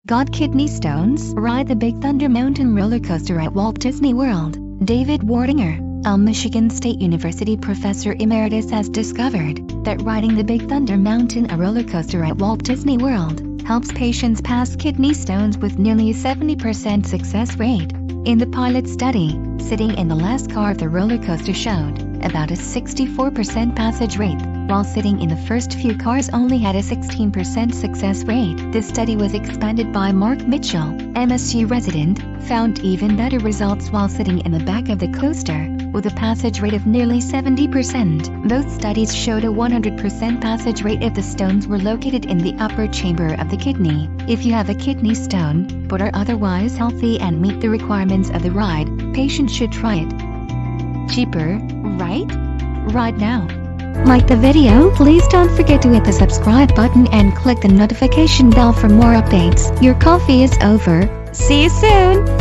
Got kidney stones? Ride the Big Thunder Mountain roller coaster at Walt Disney World. David Wartinger, a Michigan State University professor emeritus, has discovered that riding the Big Thunder Mountain, a roller coaster at Walt Disney World, helps patients pass kidney stones with nearly a 70% success rate. In the pilot study, sitting in the last car of the roller coaster showed about a 64% passage rate, while sitting in the first few cars only had a 16% success rate. This study was expanded by Mark Mitchell, MSU resident, found even better results while sitting in the back of the coaster, with a passage rate of nearly 70%. Both studies showed a 100% passage rate if the stones were located in the upper chamber of the kidney. If you have a kidney stone, but are otherwise healthy and meet the requirements of the ride, patients should try it. Cheaper, right? Ride now. Like the video, please don't forget to hit the subscribe button and click the notification bell for more updates. Your coffee is over. See you soon!